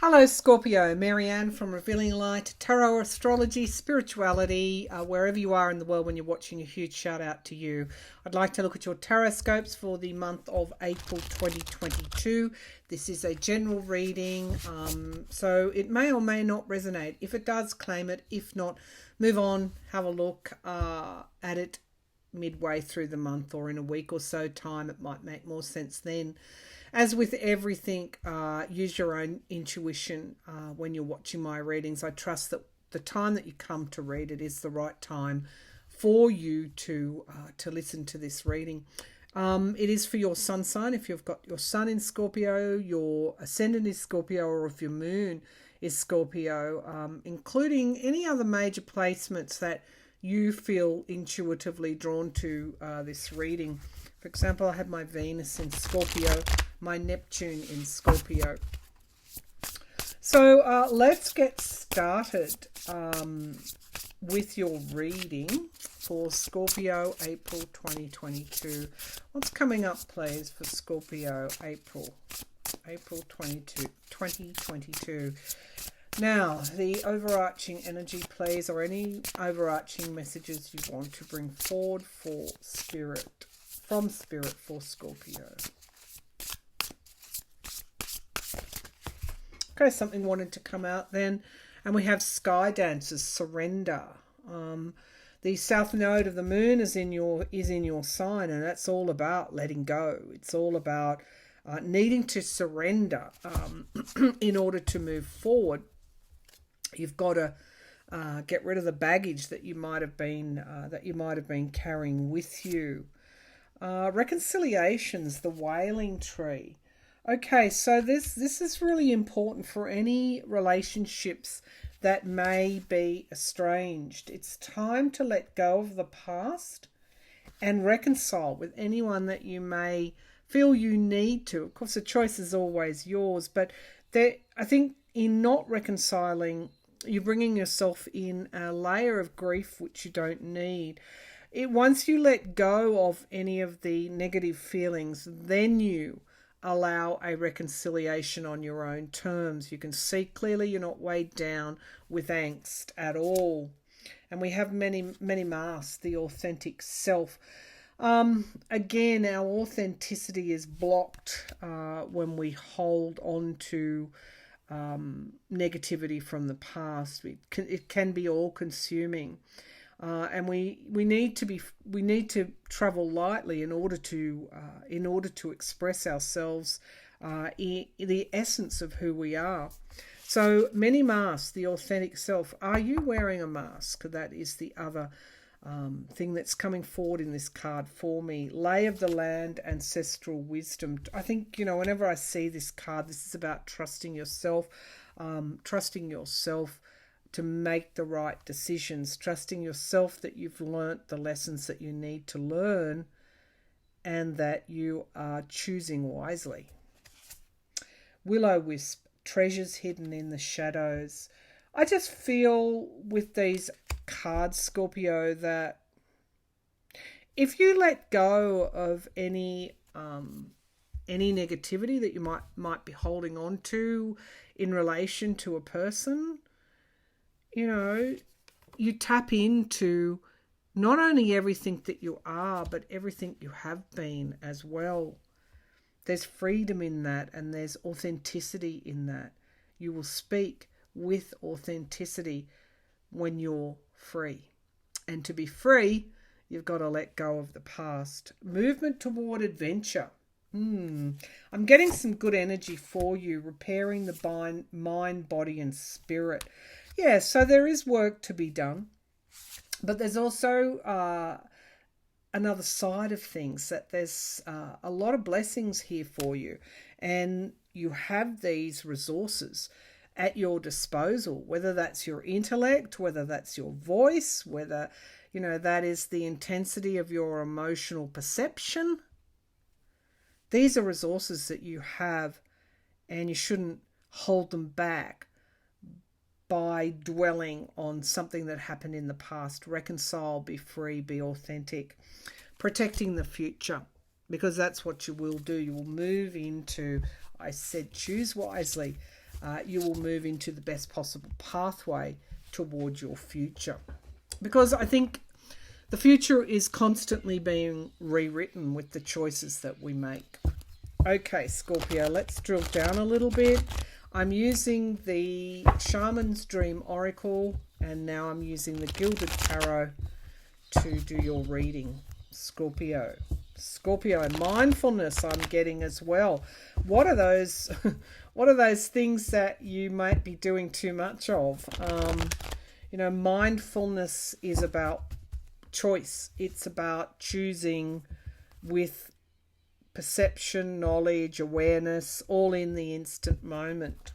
Hello, Scorpio. Marianne from Revealing Light, Tarot, Astrology, Spirituality, wherever you are in the world when you're watching, a huge shout out to you. I'd like to look at your tarot scopes for the month of April 2022. This is a general reading, so it may or may not resonate. If it does, claim it. If not, move on, have a look at it midway through the month or in a week or so time. It might make more sense then. As with everything, use your own intuition when you're watching my readings. I trust that the time that you come to read it is the right time for you to listen to this reading. It is for your sun sign. If you've got your sun in Scorpio, your ascendant is Scorpio, or if your moon is Scorpio, including any other major placements that you feel intuitively drawn to this reading. For example, I had my Venus in Scorpio, my Neptune in Scorpio. So let's get started with your reading for Scorpio, April 2022. What's coming up, please, for Scorpio, April 2022. Now, the overarching energy, please, or any overarching messages you want to bring forward for Spirit, from Spirit for Scorpio. Okay, something wanted to come out then. And we have Sky Dancers, Surrender. The south node of the moon is in your sign, and that's all about letting go. It's all about needing to surrender in order to move forward. You've got to get rid of the baggage that you might have been carrying with you. Reconciliations, the wailing tree. Okay, so this is really important for any relationships that may be estranged. It's time to let go of the past and reconcile with anyone that you may feel you need to. Of course, the choice is always yours, but I think in not reconciling, you're bringing yourself in a layer of grief which you don't need. Once you let go of any of the negative feelings, then you allow a reconciliation on your own terms. You can see clearly, you're not weighed down with angst at all. And we have many masks, the authentic self. Again, our authenticity is blocked when we hold on to negativity from the past. It can be all consuming. And we need to travel lightly in order to express ourselves, the essence of who we are. So many masks, the authentic self. Are you wearing a mask? That is the other thing that's coming forward in this card for me. Lay of the land, ancestral wisdom. I think, whenever I see this card, this is about trusting yourself, to make the right decisions, trusting yourself that you've learnt the lessons that you need to learn and that you are choosing wisely. Will-o-wisp, treasures hidden in the shadows. I just feel with these cards, Scorpio, that if you let go of any negativity that you might be holding on to in relation to a person, you tap into not only everything that you are, but everything you have been as well. There's freedom in that, and there's authenticity in that. You will speak with authenticity when you're free. And to be free, you've got to let go of the past. Movement toward adventure. I'm getting some good energy for you, repairing the mind, body, and spirit. Yeah, so there is work to be done, but there's also another side of things, that there's a lot of blessings here for you, and you have these resources at your disposal, whether that's your intellect, whether that's your voice, whether, that is the intensity of your emotional perception. These are resources that you have, and you shouldn't hold them back by dwelling on something that happened in the past. Reconcile, be free, be authentic. Protecting the future, because that's what you will do. You will move into, I said, choose wisely. you will move into the best possible pathway towards your future. Because I think the future is constantly being rewritten with the choices that we make. Okay, Scorpio, let's drill down a little bit. I'm using the Shaman's Dream Oracle, and now I'm using the Gilded Tarot to do your reading. Scorpio, mindfulness I'm getting as well. What are those things that you might be doing too much of? Mindfulness is about choice. It's about choosing with perception, knowledge, awareness, all in the instant moment.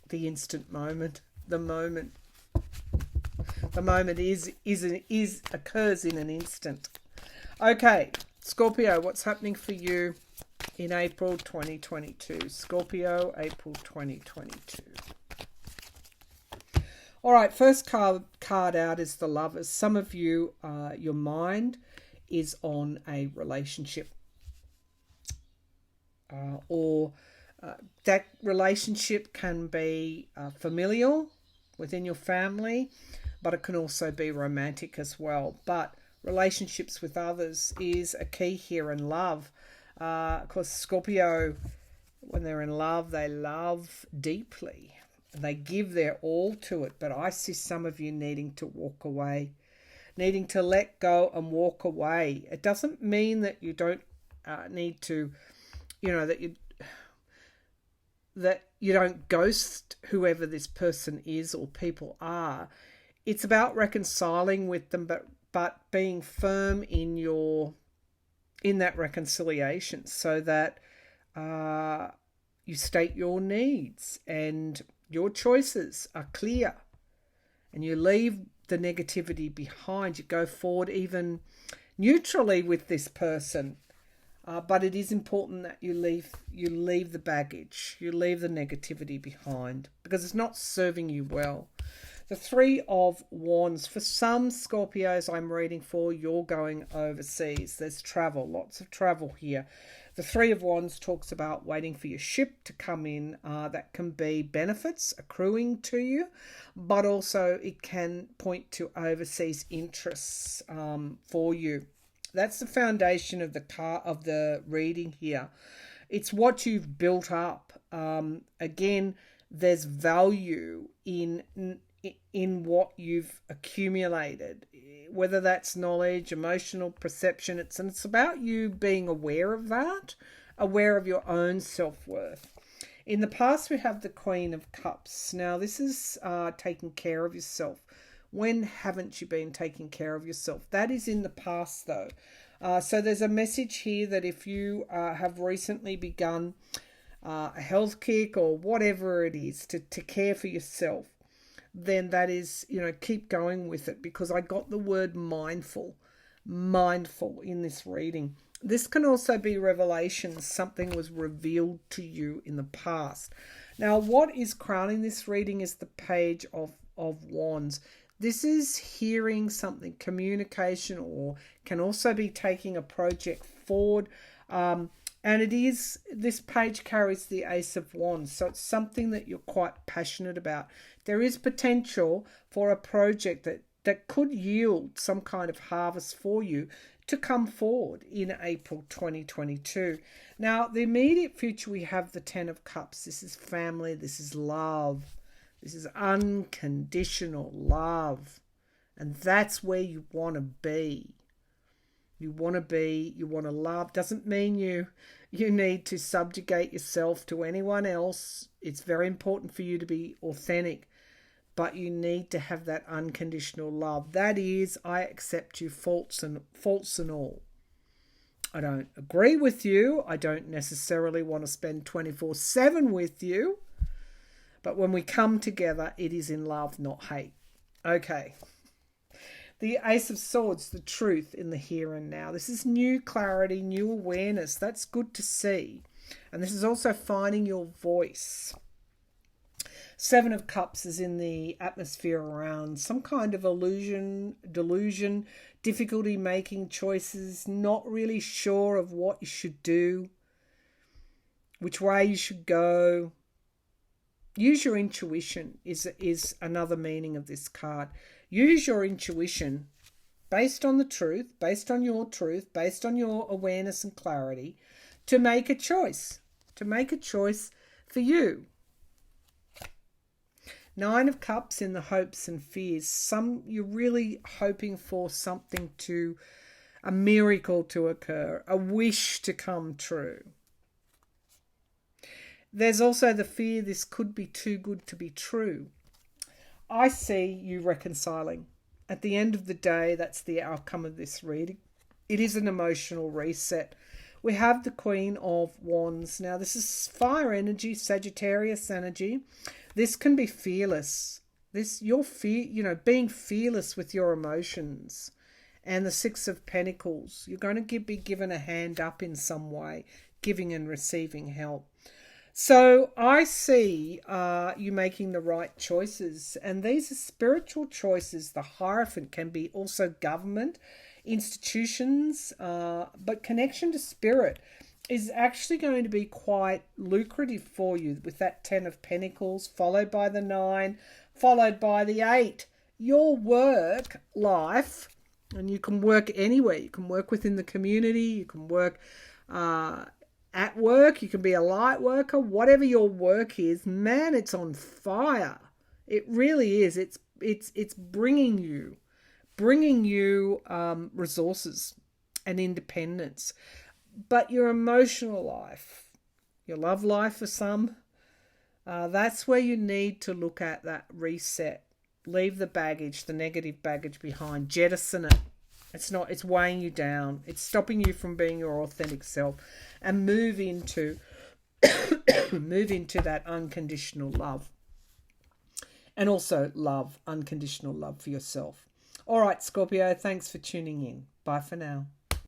The instant moment. The moment. The moment occurs in an instant. Okay, Scorpio, what's happening for you in April 2022? Scorpio, April 2022. All right, first card out is the Lovers. Some of you, your mind is on a relationship. That relationship can be familial within your family, but it can also be romantic as well. But relationships with others is a key here in love. Of course, Scorpio, when they're in love, they love deeply. They give their all to it. But I see some of you needing to walk away, needing to let go and walk away. It doesn't mean that you don't need to, that you don't ghost whoever this person is or people are. It's about reconciling with them, but being firm in that reconciliation, so that you state your needs and your choices are clear, and you leave the negativity behind. You go forward even neutrally with this person. But it is important that you leave the baggage, you leave the negativity behind, because it's not serving you well. The Three of Wands. For some Scorpios I'm reading for, you're going overseas. There's travel, lots of travel here. The Three of Wands talks about waiting for your ship to come in. That can be benefits accruing to you, but also it can point to overseas interests for you. That's the foundation of the reading here. It's what you've built up. Again, there's value in what you've accumulated, whether that's knowledge, emotional perception. It's about you being aware of that, aware of your own self-worth. In the past, we have the Queen of Cups. Now, this is taking care of yourself. When haven't you been taking care of yourself? That is in the past, though. So there's a message here that if you have recently begun a health kick or whatever it is to care for yourself, then that is, keep going with it, because I got the word mindful in this reading. This can also be revelation. Something was revealed to you in the past. Now, what is crowning this reading is the Page of Wands. This is hearing something, communication, or can also be taking a project forward. And this page carries the Ace of Wands. So it's something that you're quite passionate about. There is potential for a project that could yield some kind of harvest for you to come forward in April 2022. Now, the immediate future, we have the Ten of Cups. This is family. This is love. This is unconditional love. And that's where you want to be. You want to love. Doesn't mean you need to subjugate yourself to anyone else. It's very important for you to be authentic. But you need to have that unconditional love. That is, I accept you, faults and all. I don't agree with you. I don't necessarily want to spend 24/7 with you. But when we come together, it is in love, not hate. Okay. The Ace of Swords, the truth in the here and now. This is new clarity, new awareness. That's good to see. And this is also finding your voice. Seven of Cups is in the atmosphere around some kind of illusion, delusion, difficulty making choices, not really sure of what you should do, which way you should go. Use your intuition is another meaning of this card. Use your intuition based on the truth, based on your truth, based on your awareness and clarity to make a choice, for you. Nine of Cups in the hopes and fears. You're really hoping for a miracle to occur, a wish to come true. There's also the fear this could be too good to be true. I see you reconciling. At the end of the day, that's the outcome of this reading. It is an emotional reset. We have the Queen of Wands. Now, this is fire energy, Sagittarius energy. This can be fearless. Being fearless with your emotions. And the Six of Pentacles. You're going to be given a hand up in some way, giving and receiving help. So I see you making the right choices. And these are spiritual choices. The Hierophant can be also government, institutions, but connection to spirit is actually going to be quite lucrative for you with that 10 of Pentacles, followed by the 9, followed by the 8. Your work life, and you can work anywhere. You can work within the community. You can work at work. You can be a light worker. Whatever your work is, man, it's on fire. It really is. It's bringing you resources and independence. But your emotional life, your love life for some, that's where you need to look at that reset. Leave the baggage, the negative baggage behind. Jettison it. It's weighing you down. It's stopping you from being your authentic self, and move into that unconditional love. And also unconditional love for yourself. All right, Scorpio, thanks for tuning in. Bye for now.